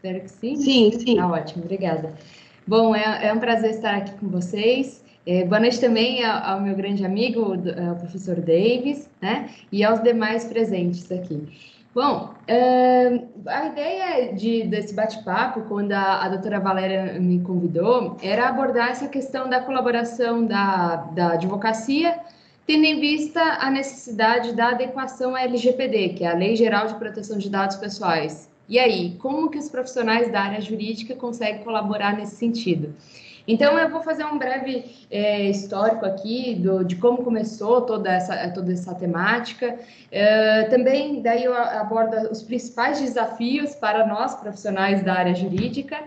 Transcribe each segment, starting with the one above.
Espero que sim. Sim, sim. Tá ótimo, obrigada. Bom, é um prazer estar aqui com vocês. Boa noite também ao meu grande amigo, o professor Davis, né? E aos demais presentes aqui. Bom, a ideia desse bate-papo, quando a doutora Valéria me convidou, era abordar essa questão da colaboração da advocacia, tendo em vista a necessidade da adequação à LGPD, que é a Lei Geral de Proteção de Dados Pessoais. E aí, como que os profissionais da área jurídica conseguem colaborar nesse sentido? Então, eu vou fazer um breve histórico aqui de como começou toda essa temática. Também, daí eu abordo os principais desafios para nós, profissionais da área jurídica.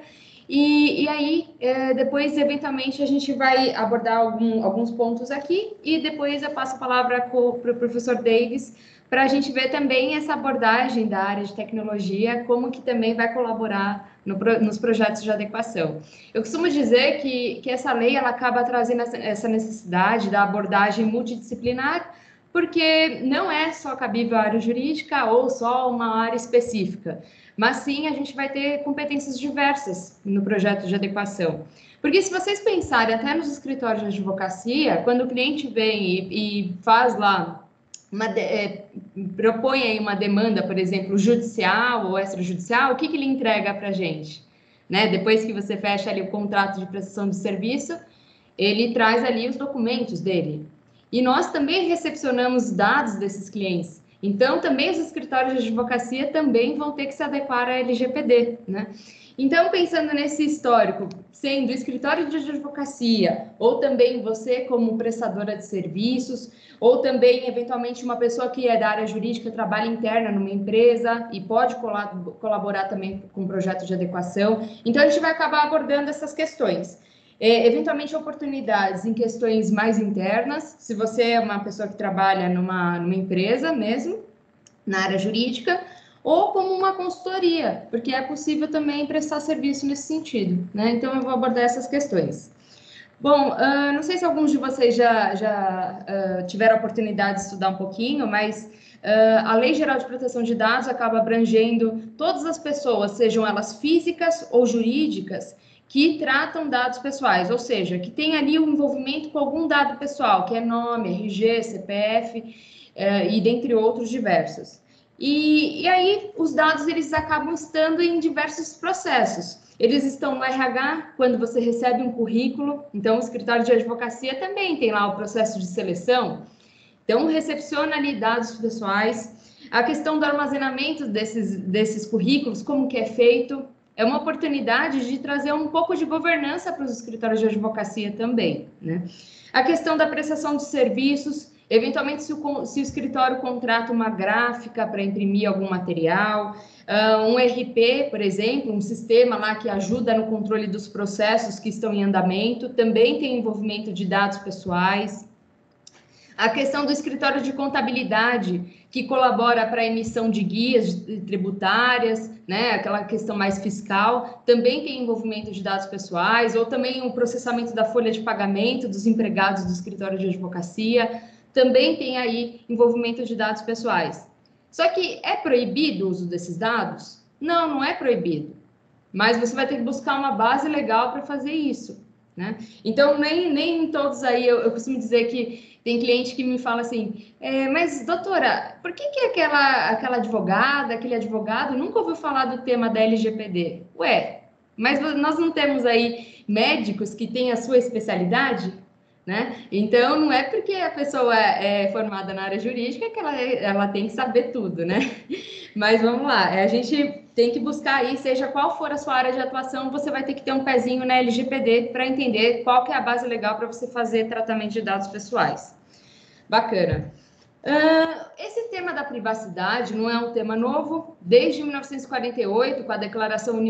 E aí, depois, eventualmente, a gente vai abordar alguns pontos aqui e depois eu passo a palavra para o professor Davis, para a gente ver também essa abordagem da área de tecnologia, como que também vai colaborar nos projetos de adequação. Eu costumo dizer que essa lei ela acaba trazendo essa necessidade da abordagem multidisciplinar, porque não é só cabível à área jurídica ou só uma área específica, mas sim a gente vai ter competências diversas no projeto de adequação. Porque se vocês pensarem até nos escritórios de advocacia, quando o cliente vem e faz lá propõe aí uma demanda, por exemplo, judicial ou extrajudicial, o que ele entrega para a gente? Né? Depois que você fecha ali o contrato de prestação de serviço, ele traz ali os documentos dele. E nós também recepcionamos dados desses clientes. Então, também os escritórios de advocacia também vão ter que se adequar à LGPD, né? Então, pensando nesse histórico, sendo escritório de advocacia, ou também você como prestadora de serviços, ou também, eventualmente, uma pessoa que é da área jurídica, trabalha interna numa empresa e pode colaborar também com um projeto de adequação. Então, a gente vai acabar abordando essas questões. Eventualmente, oportunidades em questões mais internas, se você é uma pessoa que trabalha numa empresa mesmo, na área jurídica, ou como uma consultoria, porque é possível também prestar serviço nesse sentido, né? Então, eu vou abordar essas questões. Bom, não sei se alguns de vocês já tiveram a oportunidade de estudar um pouquinho, mas a Lei Geral de Proteção de Dados acaba abrangendo todas as pessoas, sejam elas físicas ou jurídicas, que tratam dados pessoais, ou seja, que tem ali o envolvimento com algum dado pessoal, que é nome, RG, CPF, e dentre outros diversos. E aí, os dados, eles acabam estando em diversos processos. Eles estão no RH, quando você recebe um currículo. Então, o escritório de advocacia também tem lá o processo de seleção. Então, recepciona ali dados pessoais. A questão do armazenamento desses currículos, como que é feito, é uma oportunidade de trazer um pouco de governança para os escritórios de advocacia também, né? A questão da prestação de serviços, eventualmente, se o escritório contrata uma gráfica para imprimir algum material, um RP, por exemplo, um sistema lá que ajuda no controle dos processos que estão em andamento, também tem envolvimento de dados pessoais. A questão do escritório de contabilidade, que colabora para a emissão de guias tributárias, né, aquela questão mais fiscal, também tem envolvimento de dados pessoais, ou também o processamento da folha de pagamento dos empregados do escritório de advocacia, também tem aí envolvimento de dados pessoais. Só que é proibido o uso desses dados? Não, não é proibido. Mas você vai ter que buscar uma base legal para fazer isso, né? Então, nem todos aí, eu costumo dizer que tem cliente que me fala assim, mas doutora, por que aquela advogada, aquele advogado nunca ouviu falar do tema da LGPD? Ué, mas nós não temos aí médicos que têm a sua especialidade, né? Então, não é porque a pessoa é formada na área jurídica que ela tem que saber tudo, né? Mas vamos lá, a gente tem que buscar aí, seja qual for a sua área de atuação, você vai ter que ter um pezinho na LGPD para entender qual que é a base legal para você fazer tratamento de dados pessoais. Bacana. Esse tema da privacidade não é um tema novo. Desde 1948, com a Declaração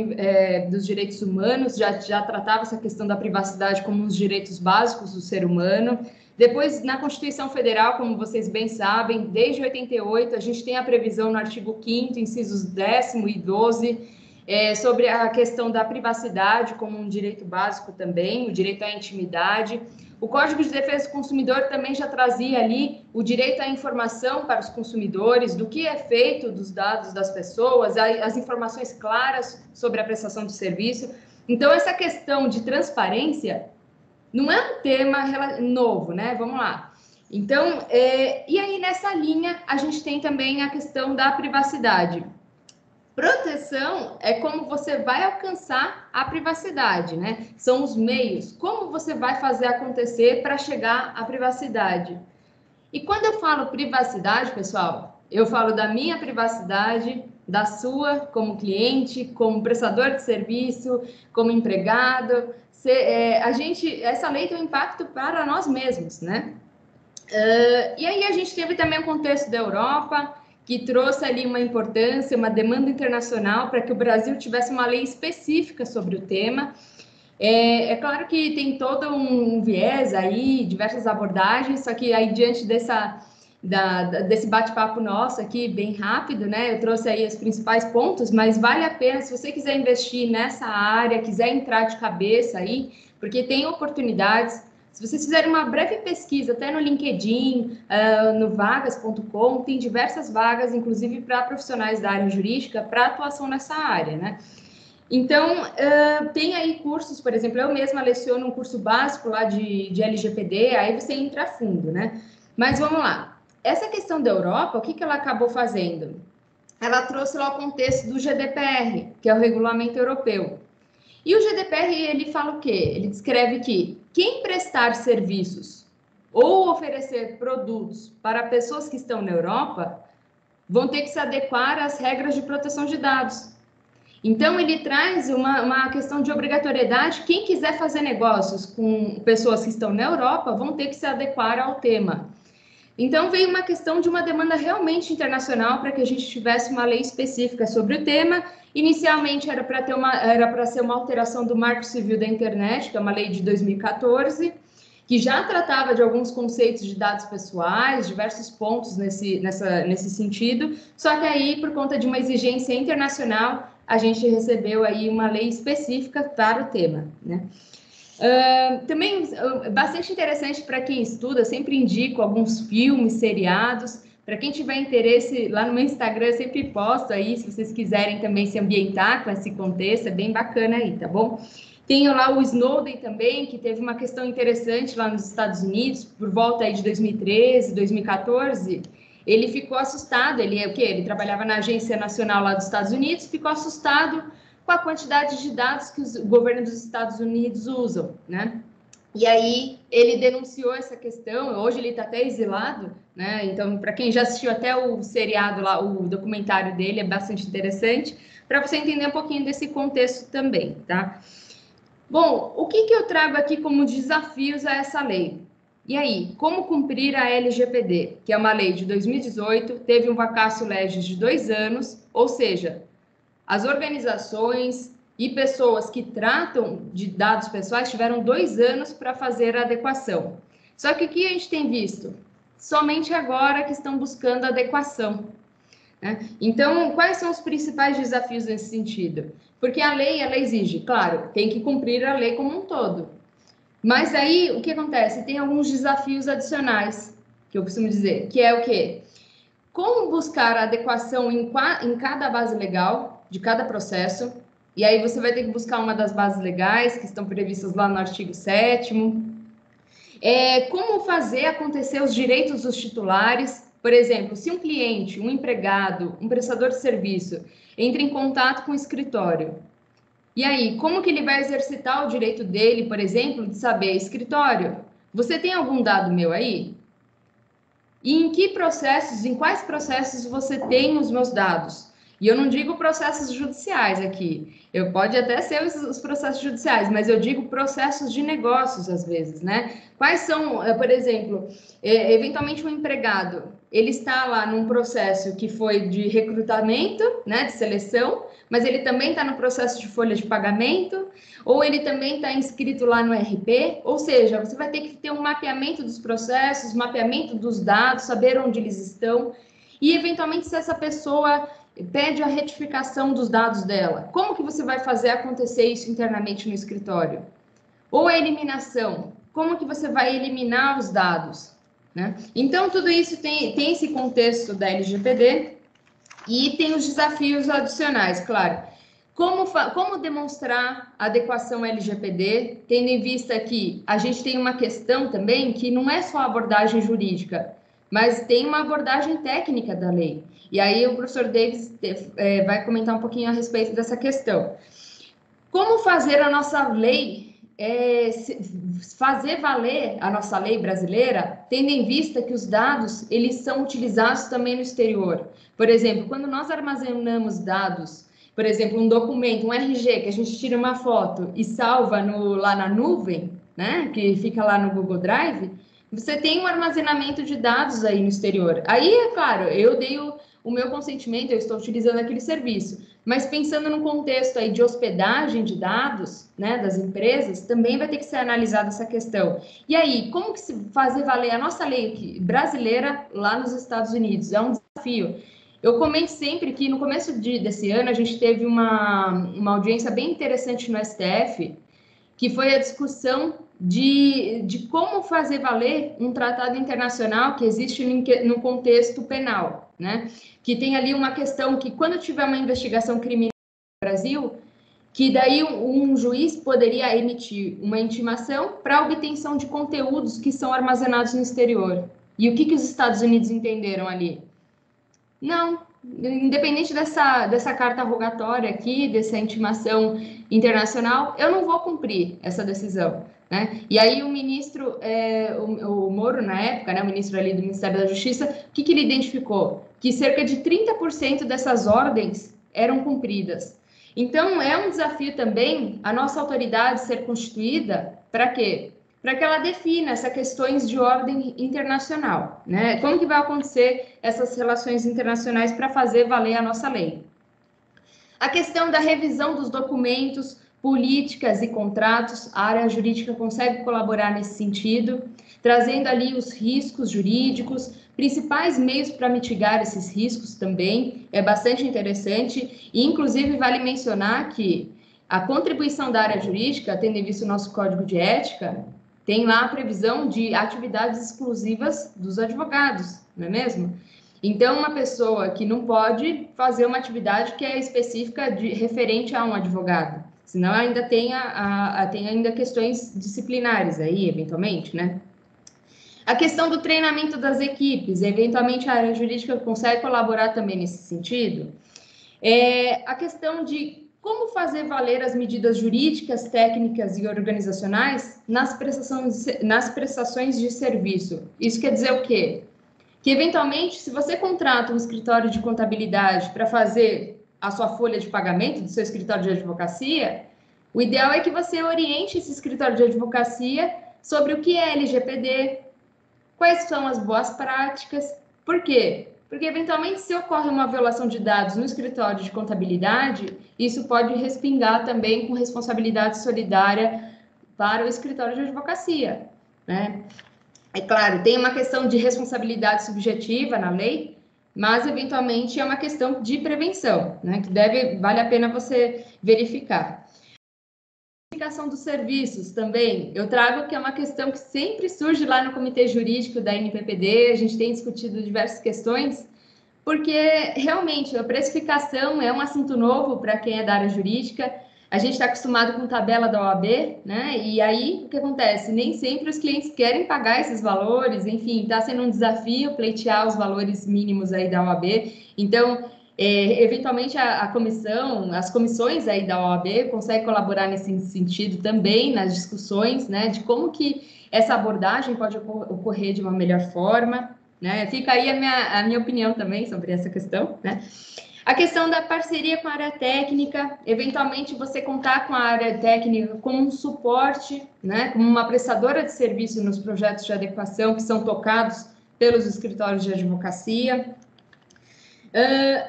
dos Direitos Humanos, já tratava essa questão da privacidade como um dos direitos básicos do ser humano. Depois, na Constituição Federal, como vocês bem sabem, desde 88, a gente tem a previsão no artigo 5º, incisos 10º e 12, sobre a questão da privacidade como um direito básico também, o direito à intimidade. O Código de Defesa do Consumidor também já trazia ali o direito à informação para os consumidores, do que é feito dos dados das pessoas, as informações claras sobre a prestação de serviço. Então, essa questão de transparência não é um tema novo, né? Vamos lá. Então, e aí nessa linha, a gente tem também a questão da privacidade. Proteção é como você vai alcançar a privacidade, né? São os meios, como você vai fazer acontecer para chegar à privacidade. E quando eu falo privacidade, pessoal, eu falo da minha privacidade, da sua como cliente, como prestador de serviço, como empregado. Essa lei tem um impacto para nós mesmos, né? E aí a gente teve também o contexto da Europa, que trouxe ali uma importância, uma demanda internacional para que o Brasil tivesse uma lei específica sobre o tema. É claro que tem todo um viés aí, diversas abordagens, só que aí diante desse bate-papo nosso aqui, bem rápido, né? Eu trouxe aí os principais pontos, mas vale a pena, se você quiser investir nessa área, quiser entrar de cabeça aí, porque tem oportunidades. Se vocês fizerem uma breve pesquisa, até no LinkedIn, no vagas.com, tem diversas vagas, inclusive para profissionais da área jurídica, para atuação nessa área, né? Então, tem aí cursos, por exemplo, eu mesma leciono um curso básico lá de LGPD, aí você entra a fundo, né? Mas vamos lá. Essa questão da Europa, o que ela acabou fazendo? Ela trouxe lá o contexto do GDPR, que é o Regulamento Europeu. E o GDPR, ele fala o quê? Ele descreve que quem prestar serviços ou oferecer produtos para pessoas que estão na Europa vão ter que se adequar às regras de proteção de dados. Então, ele traz uma questão de obrigatoriedade. Quem quiser fazer negócios com pessoas que estão na Europa vão ter que se adequar ao tema. Então, veio uma questão de uma demanda realmente internacional para que a gente tivesse uma lei específica sobre o tema. Inicialmente, era para ser uma alteração do Marco Civil da Internet, que é uma lei de 2014, que já tratava de alguns conceitos de dados pessoais, diversos pontos nesse sentido, só que aí, por conta de uma exigência internacional, a gente recebeu aí uma lei específica para o tema, né? Também bastante interessante para quem estuda, sempre indico alguns filmes, seriados. Para quem tiver interesse, lá no meu Instagram eu sempre posto aí, se vocês quiserem também se ambientar com esse contexto, é bem bacana aí, tá bom? Tenho lá o Snowden também, que teve uma questão interessante lá nos Estados Unidos, por volta aí de 2013, 2014. Ele ficou assustado, ele trabalhava na Agência Nacional lá dos Estados Unidos, ficou assustado com a quantidade de dados que o governo dos Estados Unidos usam, né? E aí ele denunciou essa questão, hoje ele está até exilado, né? Então, para quem já assistiu até o seriado lá, o documentário dele, é bastante interessante, para você entender um pouquinho desse contexto também, tá? Bom, o que eu trago aqui como desafios a essa lei? E aí, como cumprir a LGPD, que é uma lei de 2018, teve um vacatio legis de 2 anos, ou seja, as organizações e pessoas que tratam de dados pessoais tiveram 2 anos para fazer a adequação. Só que o que a gente tem visto? Somente agora que estão buscando adequação, né? Então, quais são os principais desafios nesse sentido? Porque a lei, ela exige, claro, tem que cumprir a lei como um todo. Mas aí, o que acontece? Tem alguns desafios adicionais, que eu costumo dizer, que é o quê? Como buscar a adequação em cada base legal de cada processo, e aí você vai ter que buscar uma das bases legais que estão previstas lá no artigo 7º. Como fazer acontecer os direitos dos titulares, por exemplo, se um cliente, um empregado, um prestador de serviço entra em contato com o escritório, e aí, como que ele vai exercitar o direito dele, por exemplo, de saber, escritório, você tem algum dado meu aí? E em quais processos você tem os meus dados? E eu não digo processos judiciais aqui, pode até ser os processos judiciais, mas eu digo processos de negócios às vezes, né? Quais são, por exemplo, eventualmente um empregado, ele está lá num processo que foi de recrutamento, né, de seleção, mas ele também está no processo de folha de pagamento, ou ele também está inscrito lá no RP, ou seja, você vai ter que ter um mapeamento dos processos, mapeamento dos dados, saber onde eles estão, e eventualmente se essa pessoa pede a retificação dos dados dela, como que você vai fazer acontecer isso internamente no escritório? Ou a eliminação, como que você vai eliminar os dados, né? Então, tudo isso tem esse contexto da LGPD e tem os desafios adicionais, claro. Como demonstrar a adequação LGPD, tendo em vista que a gente tem uma questão também que não é só a abordagem jurídica, mas tem uma abordagem técnica da lei. E aí o professor Davis vai comentar um pouquinho a respeito dessa questão. Como fazer a nossa lei, fazer valer a nossa lei brasileira, tendo em vista que os dados, eles são utilizados também no exterior. Por exemplo, quando nós armazenamos dados, por exemplo, um documento, um RG, que a gente tira uma foto e salva lá na nuvem, né, que fica lá no Google Drive, você tem um armazenamento de dados aí no exterior. Aí, é claro, eu dei o meu consentimento, eu estou utilizando aquele serviço. Mas pensando no contexto aí de hospedagem de dados, né, das empresas, também vai ter que ser analisada essa questão. E aí, como que se fazer valer a nossa lei aqui, brasileira lá nos Estados Unidos? É um desafio. Eu comento sempre que no começo desse ano a gente teve uma audiência bem interessante no STF, que foi a discussão de como fazer valer um tratado internacional que existe no contexto penal, né? Que tem ali uma questão que quando tiver uma investigação criminal no Brasil, que daí um juiz poderia emitir uma intimação para obtenção de conteúdos que são armazenados no exterior. E o que os Estados Unidos entenderam ali? Não, independente dessa carta rogatória aqui, dessa intimação internacional, eu não vou cumprir essa decisão, né? E aí o ministro, o Moro, na época, né, o ministro ali do Ministério da Justiça, o que ele identificou? Que cerca de 30% dessas ordens eram cumpridas. Então, é um desafio também a nossa autoridade ser constituída para quê? Para que ela defina essas questões de ordem internacional, né? Como que vai acontecer essas relações internacionais para fazer valer a nossa lei? A questão da revisão dos documentos, políticas e contratos, a área jurídica consegue colaborar nesse sentido, trazendo ali os riscos jurídicos, principais meios para mitigar esses riscos também, é bastante interessante, e inclusive vale mencionar que a contribuição da área jurídica, tendo em vista o nosso código de ética, tem lá a previsão de atividades exclusivas dos advogados, não é mesmo? Então, uma pessoa que não pode fazer uma atividade que é específica referente a um advogado, senão ainda tem ainda questões disciplinares aí, eventualmente, né? A questão do treinamento das equipes, eventualmente a área jurídica consegue colaborar também nesse sentido. A questão de como fazer valer as medidas jurídicas, técnicas e organizacionais nas prestações de serviço. Isso quer dizer o quê? Que, eventualmente, se você contrata um escritório de contabilidade para fazer a sua folha de pagamento do seu escritório de advocacia, o ideal é que você oriente esse escritório de advocacia sobre o que é LGPD, quais são as boas práticas. Por quê? Porque, eventualmente, se ocorre uma violação de dados no escritório de contabilidade, isso pode respingar também com responsabilidade solidária para o escritório de advocacia, né? É claro, tem uma questão de responsabilidade subjetiva na lei, mas, eventualmente, é uma questão de prevenção, né? Que vale a pena você verificar. Dos serviços também, eu trago que é uma questão que sempre surge lá no comitê jurídico da NPPD, a gente tem discutido diversas questões, porque realmente a precificação é um assunto novo para quem é da área jurídica, a gente está acostumado com tabela da OAB, né? E aí o que acontece? Nem sempre os clientes querem pagar esses valores, enfim, está sendo um desafio pleitear os valores mínimos aí da OAB, então eventualmente as comissões aí da OAB conseguem colaborar nesse sentido também, nas discussões, né, de como que essa abordagem pode ocorrer de uma melhor forma, né, fica aí a minha opinião também sobre essa questão, né. A questão da parceria com a área técnica, eventualmente você contar com a área técnica como um suporte, né, como uma prestadora de serviço nos projetos de adequação que são tocados pelos escritórios de advocacia.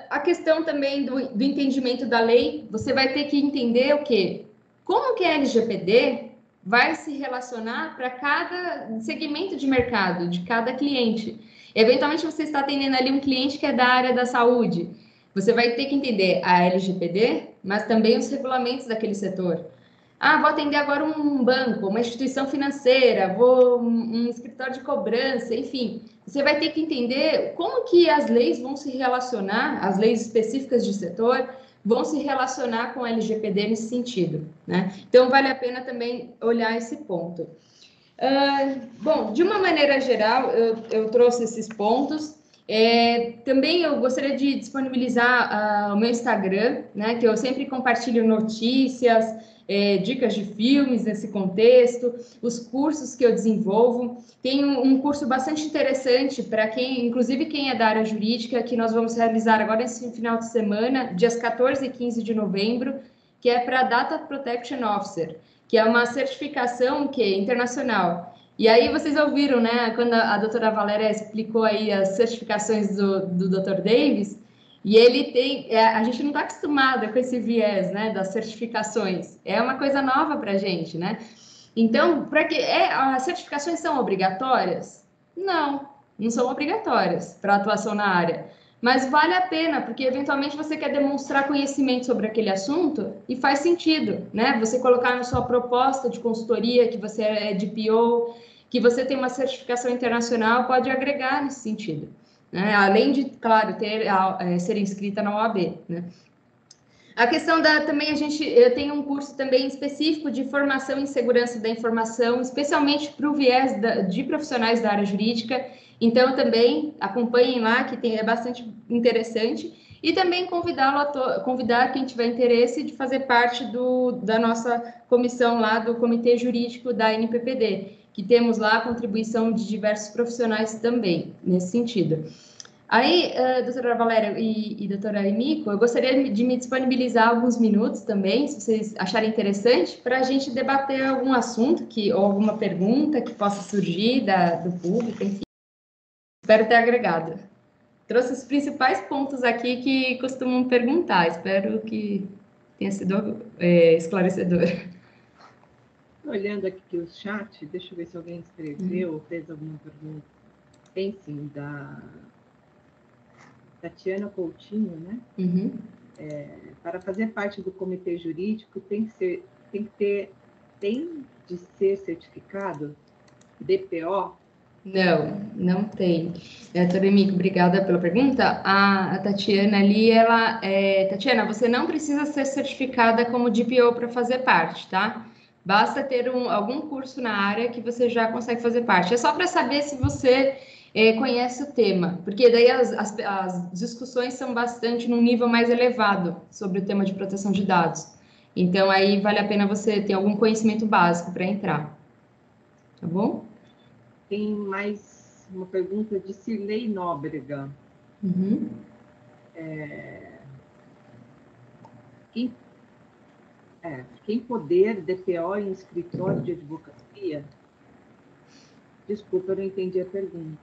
A questão também do entendimento da lei, você vai ter que entender o quê? Como que a LGPD vai se relacionar para cada segmento de mercado, de cada cliente. Eventualmente, você está atendendo ali um cliente que é da área da saúde. Você vai ter que entender a LGPD, mas também os regulamentos daquele setor. Ah, vou atender agora um banco, uma instituição financeira, vou um escritório de cobrança, enfim. Você vai ter que entender como que as leis vão se relacionar, as leis específicas de setor, vão se relacionar com a LGPD nesse sentido, né? Então, vale a pena também olhar esse ponto. Bom, de uma maneira geral, eu trouxe esses pontos. Também eu gostaria de disponibilizar o meu Instagram, né, que eu sempre compartilho notícias, dicas de filmes nesse contexto, os cursos que eu desenvolvo. Tem um curso bastante interessante para quem, inclusive quem é da área jurídica, que nós vamos realizar agora nesse final de semana, dias 14 e 15 de novembro, que é para Data Protection Officer, que é uma certificação que é internacional. E aí vocês ouviram, né, quando a doutora Valéria explicou aí as certificações do Dr. Davis, e ele tem, a gente não está acostumada com esse viés, né, das certificações, é uma coisa nova para a gente, né? Então, para que as certificações são obrigatórias? Não, não são obrigatórias para atuação na área. Mas vale a pena, porque eventualmente você quer demonstrar conhecimento sobre aquele assunto e faz sentido, né? Você colocar na sua proposta de consultoria que você é DPO, que você tem uma certificação internacional, pode agregar nesse sentido, né? Além de, claro, ser inscrita na OAB, né? A questão também eu tenho um curso também específico de formação em segurança da informação, especialmente para o viés de profissionais da área jurídica. Então, também acompanhem lá, que é bastante interessante. E também convidar quem tiver interesse de fazer parte da nossa comissão lá do Comitê Jurídico da NPPD, que temos lá a contribuição de diversos profissionais também, nesse sentido. Aí, doutora Valéria e doutora Emiko, eu gostaria de me disponibilizar alguns minutos também, se vocês acharem interessante, para a gente debater algum assunto ou alguma pergunta que possa surgir do público, enfim. Espero ter agregado. Trouxe os principais pontos aqui que costumam perguntar, espero que tenha sido esclarecedor. Olhando aqui o chat, deixa eu ver se alguém escreveu ou fez alguma pergunta. Tem sim, da Tatiana Coutinho, né? Uhum. Para fazer parte do comitê jurídico, tem de ser certificado DPO? Não tem. Doutora Emiko, obrigada pela pergunta. A Tatiana ali, Tatiana, você não precisa ser certificada como DPO para fazer parte, tá? Basta ter algum curso na área que você já consegue fazer parte. É só para saber se você conhece o tema, porque daí as discussões são bastante num nível mais elevado sobre o tema de proteção de dados. Então, aí vale a pena você ter algum conhecimento básico para entrar. Tá bom? Tem mais uma pergunta de Cirlei Nóbrega. Uhum. Quem poder DPO em escritório de advocacia? Desculpa, eu não entendi a pergunta.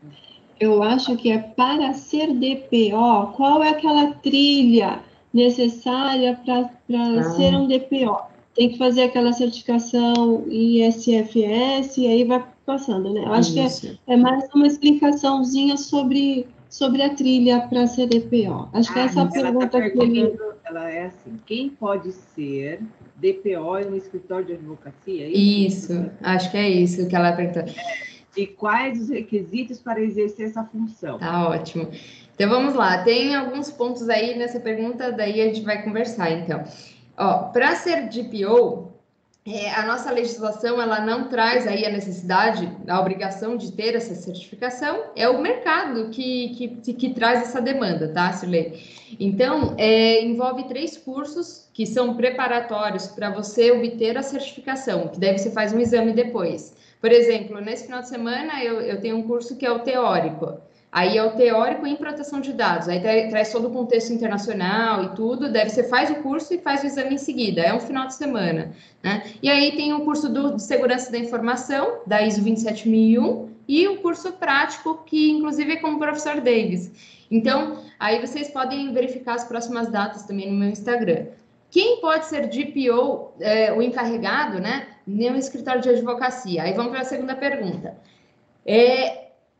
Eu acho que é para ser DPO, qual é aquela trilha necessária para ser um DPO? Tem que fazer aquela certificação ISFS e aí vai passando, né? Eu acho que é mais uma explicaçãozinha sobre a trilha para ser DPO. Acho que essa pergunta que ele... Ela é assim, quem pode ser DPO em um escritório de advocacia? Isso, acho que é isso que ela perguntou. E quais os requisitos para exercer essa função? Tá ótimo. Então, vamos lá. Tem alguns pontos aí nessa pergunta, daí a gente vai conversar, então. Para ser DPO, a nossa legislação, ela não traz aí a necessidade, a obrigação de ter essa certificação, é o mercado que traz essa demanda, tá, Cirlei? Então, envolve 3 cursos que são preparatórios para você obter a certificação, que daí você faz um exame depois. Por exemplo, nesse final de semana eu tenho um curso que é o teórico. Aí é o teórico em proteção de dados. Aí traz todo o contexto internacional e tudo. Daí você faz o curso e faz o exame em seguida. É um final de semana, né? E aí tem o curso de segurança da informação, da ISO 27001, e o curso prático, que inclusive é com o professor Davis. Então, aí vocês podem verificar as próximas datas também no meu Instagram. Quem pode ser DPO, o encarregado, né? No escritório de advocacia. Aí vamos para a segunda pergunta.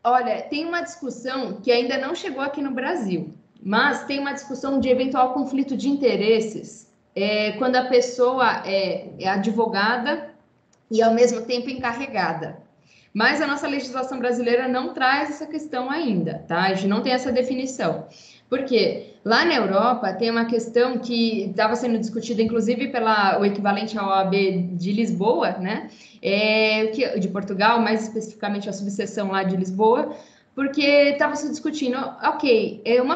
Olha, tem uma discussão que ainda não chegou aqui no Brasil, mas tem uma discussão de eventual conflito de interesses quando a pessoa é advogada e, ao mesmo tempo, encarregada. Mas a nossa legislação brasileira não traz essa questão ainda, tá? A gente não tem essa definição. Por quê? Lá na Europa tem uma questão que estava sendo discutida, inclusive, o equivalente à OAB de Lisboa, né? De Portugal, mais especificamente a subseção lá de Lisboa, porque estava se discutindo, ok, uma